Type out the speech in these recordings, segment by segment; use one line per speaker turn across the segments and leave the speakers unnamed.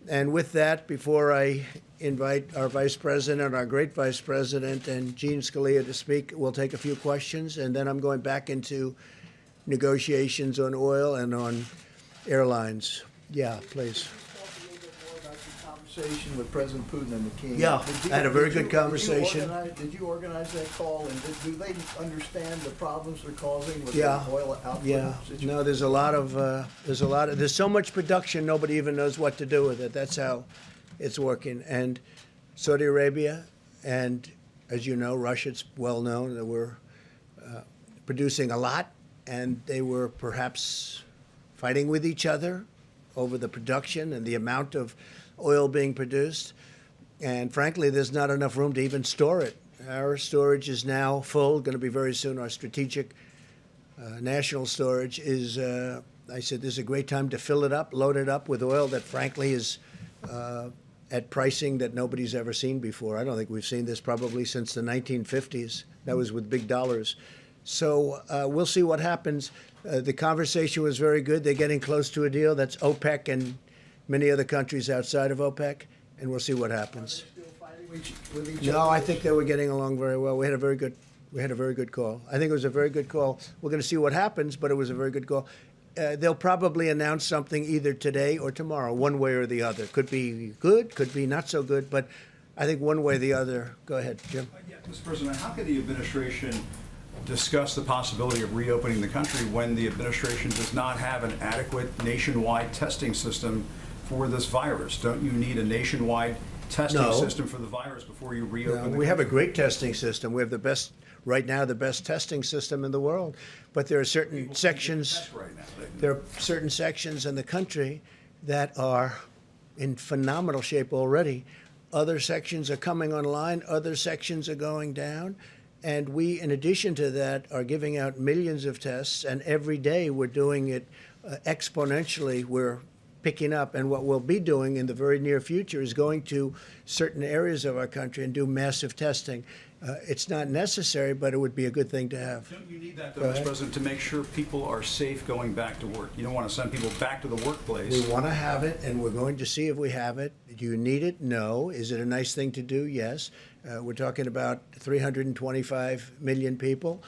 And with that, before I invite our Vice President, our great Vice President, and Gene Scalia to speak, we'll take a few questions, and then I'm going back into negotiations on oil and on airlines. Yeah, please.
Conversation with President Putin and the King.
Yeah, I had a very good conversation.
Did you organize that call, and do they understand the problems they're causing with
Yeah.
the oil output?
Yeah,
situation?
no, there's so much production, nobody even knows what to do with it. That's how it's working. And Saudi Arabia, and as you know, Russia, it's well known that we're producing a lot, and they were perhaps fighting with each other over the production and the amount of oil being produced. And frankly, there's not enough room to even store it. Our storage is now full, going to be very soon. Our strategic national storage is, I said, this is a great time to fill it up, load it up with oil that frankly is at pricing that nobody's ever seen before. I don't think we've seen this probably since the 1950s. That was with big dollars. So we'll see what happens. The conversation was very good. They're getting close to a deal. That's OPEC and many other countries outside of OPEC, and we'll see what happens.
Are they still fighting with each
No,
other?
I think they were getting along very well. We had a very good call. I think it was a very good call. We're going to see what happens, but it was a very good call. They'll probably announce something either today or tomorrow, one way or the other. Could be good, could be not so good, but I think one way or the other. Go ahead, Jim.
Yeah, Mr. President, how could the administration discuss the possibility of reopening the country when the administration does not have an adequate nationwide testing system for this virus? Don't you need a nationwide testing
No.
system for the virus before you reopen the
We have a
country?
great testing system. We have the best, right now, the best testing system in the world. But there are certain
People can't get
sections.
tests right now.
There are certain sections in the country that are in phenomenal shape already. Other sections are coming online, other sections are going down. And we, in addition to that, are giving out millions of tests, and every day we're doing it exponentially. We're picking up, and what we'll be doing in the very near future is going to certain areas of our country and do massive testing. It's not necessary, but it would be a good thing to have.
Don't you need that,
Go
though, Mr.
ahead.
President, to make sure people are safe going back to work? You don't want to send people back to the workplace.
We want to have it, and we're going to see if we have it. Do you need it? No. Is it a nice thing to do? Yes. We're talking about 325 million people,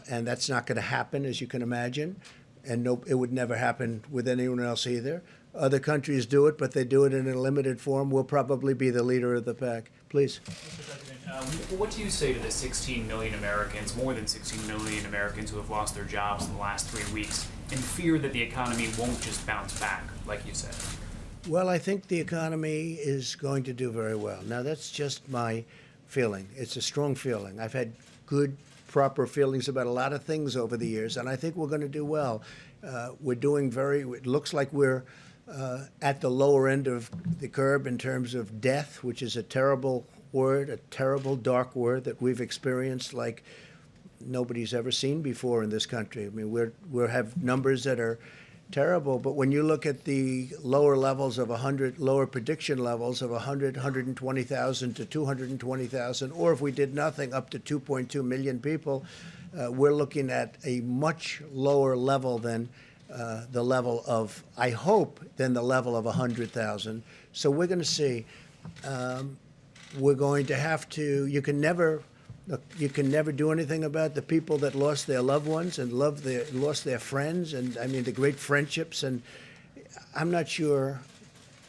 and that's not going to happen, as you can imagine. And no, it would never happen with anyone else either. Other countries do it, but they do it in a limited form. We'll probably be the leader of the pack. Please.
Mr. President, what do you say to the 16 million Americans, more than 16 million Americans who have lost their jobs in the last 3 weeks, in fear that the economy won't just bounce back, like you said?
Well, I think the economy is going to do very well. Now, that's just my feeling. It's a strong feeling. I've had good, proper feelings about a lot of things over the years, and I think we're going to do well. We're doing it looks like we're at the lower end of the curve in terms of death, which is a terrible word, a terrible dark word that we've experienced like nobody's ever seen before in this country. I mean, we have numbers that are terrible, but when you look at the lower levels of 100, lower prediction levels of 100, 120,000 to 220,000, or if we did nothing, up to 2.2 million people, we're looking at a much lower level than the level of, I hope, than the level of 100,000. So we're going to see. We're going to have to. You can never do anything about the people that lost their loved ones and lost their friends, and I mean the great friendships. And I'm not sure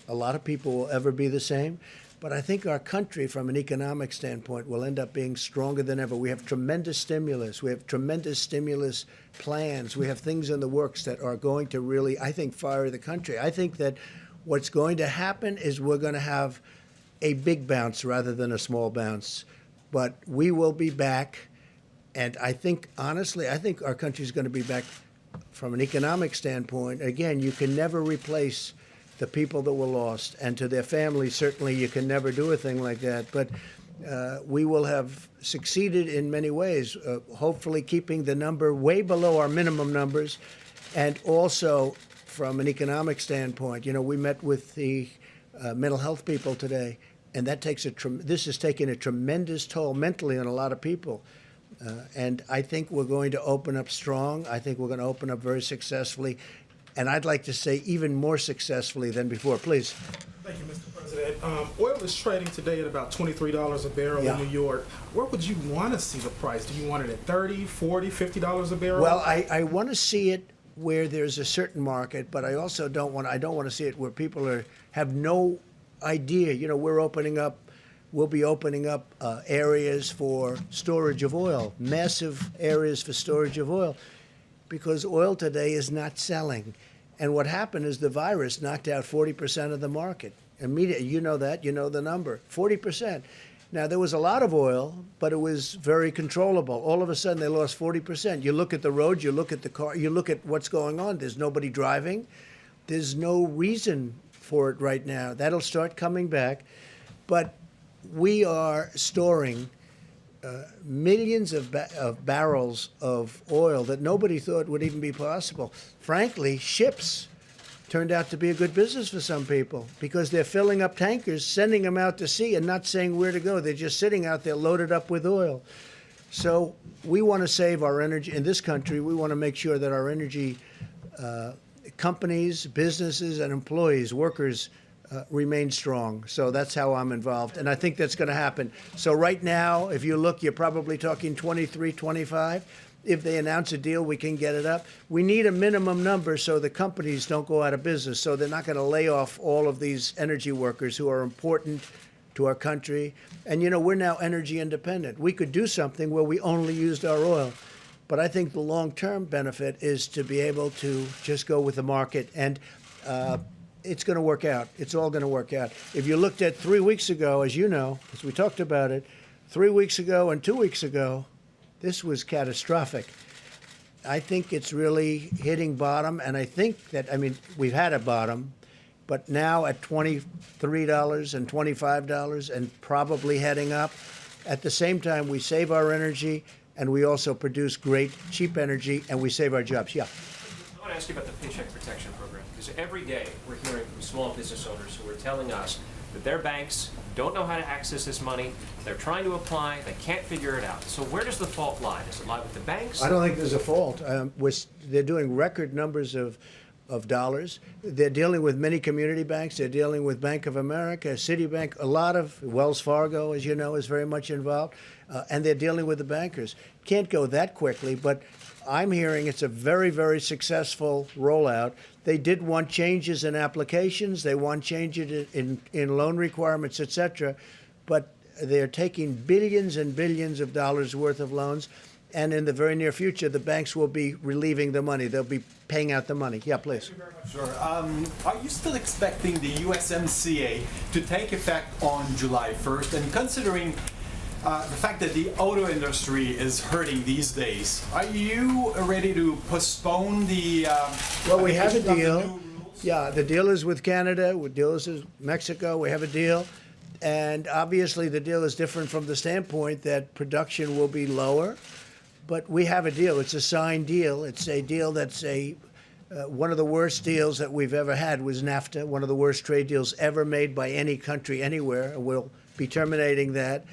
a lot of people will ever be the same, but I think our country, from an economic standpoint, will end up being stronger than ever. We have tremendous stimulus. We have tremendous stimulus plans. We have things in the works that are going to really, I think, fire the country. I think that what's going to happen is we're going to have a big bounce rather than a small bounce. But we will be back, and I think, honestly, I think our country is going to be back from an economic standpoint. Again, you can never replace the people that were lost, and to their families, certainly you can never do a thing like that. But we will have succeeded in many ways, hopefully keeping the number way below our minimum numbers, and also from an economic standpoint. You know, we met with the mental health people today, and that takes this is taking a tremendous toll mentally on a lot of people. And I think we're going to open up strong. I think we're going to open up very successfully. And I'd like to say even more successfully than before. Please.
Thank you, Mr. President. Oil is trading today at about $23 a barrel
Yeah.
in New York. Where would you want to see the price? Do you want it at $30, $40, $50 a barrel?
Well, I want to see it where there's a certain market, but I also don't want to see it where people have no idea. You know, we'll be opening up areas for storage of oil, massive areas for storage of oil, because oil today is not selling. And what happened is the virus knocked out 40% of the market. Immediately, you know that, you know the number, 40%. Now, there was a lot of oil, but it was very controllable. All of a sudden, they lost 40%. You look at the roads, you look at the car, you look at what's going on. There's nobody driving. There's no reason for it right now. That'll start coming back. But we are storing millions of barrels of oil that nobody thought would even be possible. Frankly, ships turned out to be a good business for some people because they're filling up tankers, sending them out to sea and not saying where to go. They're just sitting out there loaded up with oil. So we want to save our energy in this country. We want to make sure that our energy companies, businesses, and employees, workers, remain strong. So that's how I'm involved. And I think that's going to happen. So right now, if you look, you're probably talking 23, 25. If they announce a deal, we can get it up. We need a minimum number so the companies don't go out of business. So they're not going to lay off all of these energy workers who are important to our country. And, you know, we're now energy independent. We could do something where we only used our oil. But I think the long-term benefit is to be able to just go with the market. And it's going to work out. It's all going to work out. If you looked at 3 weeks ago, as you know, as we talked about it, 3 weeks ago and 2 weeks ago, this was catastrophic. I think it's really hitting bottom, and I think that, I mean, we've had a bottom, but now at $23 and $25 and probably heading up. At the same time, we save our energy, and we also produce great, cheap energy, and we save our jobs. Yeah.
I want to ask you about the Paycheck Protection Program, because every day we're hearing from small business owners who are telling us that their banks don't know how to access this money, they're trying to apply, they can't figure it out. So where does the fault lie? Does it lie with the banks?
I don't think there's a fault. They're doing record numbers of dollars. They're dealing with many community banks. They're dealing with Bank of America, Citibank, a lot of Wells Fargo, as you know, is very much involved. And they're dealing with the bankers. Can't go that quickly, but I'm hearing it's a very, very successful rollout. They did want changes in applications. They want changes in loan requirements, et cetera. But they're taking billions and billions of dollars worth of loans. And in the very near future, the banks will be relieving the money. They'll be paying out the money. Yeah, please.
Sure. Are you still expecting the USMCA to take effect on July 1st? And considering the fact that the auto industry is hurting these days, are you ready to postpone the
Well, we have a
application of the
deal.
new rules?
Yeah, the deal is with Canada. The deal is with Mexico. We have a deal. And obviously, the deal is different from the standpoint that production will be lower. But we have a deal. It's a signed deal. It's a deal that's one of the worst deals that we've ever had was NAFTA, one of the worst trade deals ever made by any country anywhere. We'll be terminating that.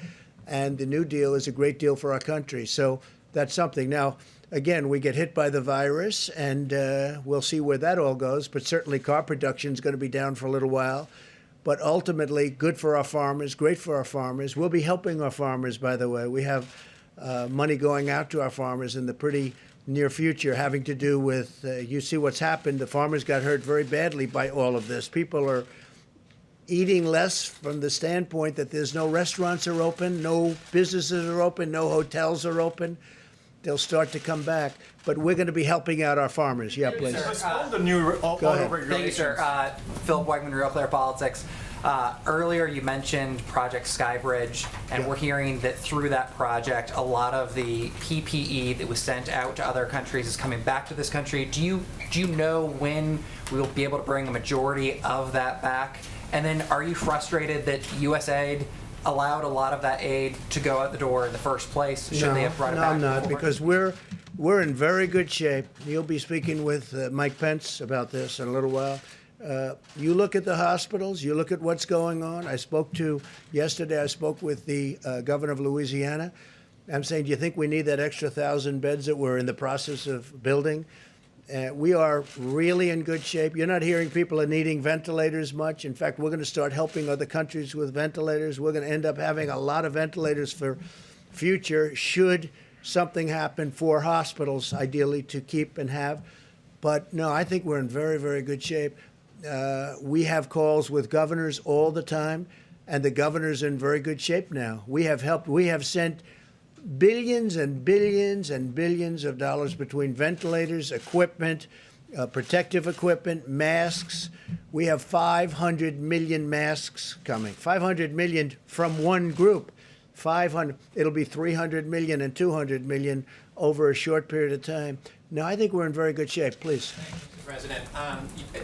And the new deal is a great deal for our country. So that's something. Now, again, we get hit by the virus, and we'll see where that all goes. But certainly car production is going to be down for a little while. But ultimately, good for our farmers, great for our farmers. We'll be helping our farmers, by the way. We have money going out to our farmers in the pretty near future having to do with, you see what's happened. The farmers got hurt very badly by all of this. People are eating less from the standpoint that there's no restaurants are open, no businesses are open, no hotels are open. They'll start to come back. But we're going to be helping out our farmers. Yeah, please.
Postpone the new auto
ahead.
regulations.
Thank you, sir. Phil Weigman, Real Clear Politics. Earlier, you mentioned Project Skybridge, and we're hearing that through that project, a lot of the PPE that was sent out to other countries is coming back to this country. Do you know when we'll be able to bring a majority of that back? And then, are you frustrated that USAID allowed a lot of that aid to go out the door in the first place? Should they have brought it back?
No, I'm not,
before?
because we're in very good shape. You'll be speaking with Mike Pence about this in a little while. You look at the hospitals, you look at what's going on. Yesterday I spoke with the governor of Louisiana. I'm saying, do you think we need that extra 1,000 beds that we're in the process of building? We are really in good shape. You're not hearing people are needing ventilators much. In fact, we're going to start helping other countries with ventilators. We're going to end up having a lot of ventilators for future should something happen for hospitals, ideally to keep and have. But no, I think we're in very, very good shape. We have calls with governors all the time, and the governor's in very good shape now. We have sent billions and billions and billions of dollars between ventilators, equipment, protective equipment, masks. We have 500 million masks coming. 500 million from one group. 500. It'll be 300 million and 200 million over a short period of time. No, I think we're in very good shape. Please.
President,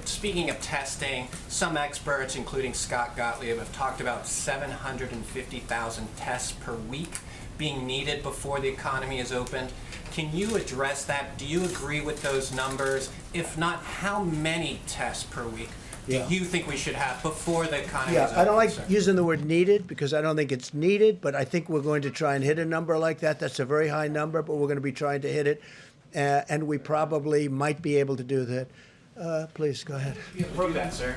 speaking of testing, some experts, including Scott Gottlieb, have talked about 750,000 tests per week being needed before the economy is opened. Can you address that? Do you agree with those numbers? If not, how many tests per week do you think we should have before the economy is open?
I don't like
sir?
using the word needed because I don't think it's needed, but I think we're going to try and hit a number like that. That's a very high number, but we're going to be trying to hit it. And we probably might be able to do that. Please, go ahead.
Do that, sir.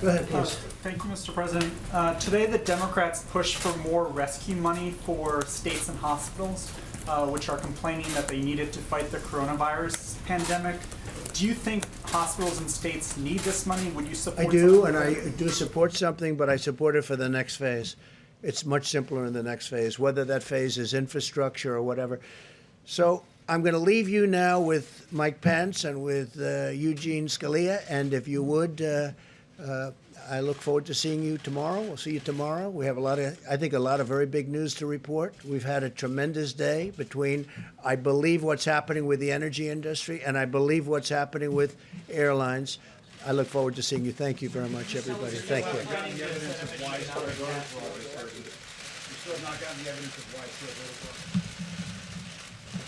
Go ahead, please.
Thank you, Mr. President. Today, the Democrats pushed for more rescue money for states and hospitals, which are complaining that they need it to fight the coronavirus pandemic. Do you think hospitals and states need this money? Would you support
I do,
something
and
like
I
that?
do support something, but I support it for the next phase. It's much simpler in the next phase, whether that phase is infrastructure or whatever. So I'm going to leave you now with Mike Pence and with Eugene Scalia, and if you would, I look forward to seeing you tomorrow. We'll see you tomorrow. We have I think, a lot of very big news to report. We've had a tremendous day between, I believe, what's happening with the energy industry, and I believe what's happening with airlines. I look forward to seeing you. Thank you very much, everybody. Thank you.
You still have not gotten the evidence of widespread voter fraud.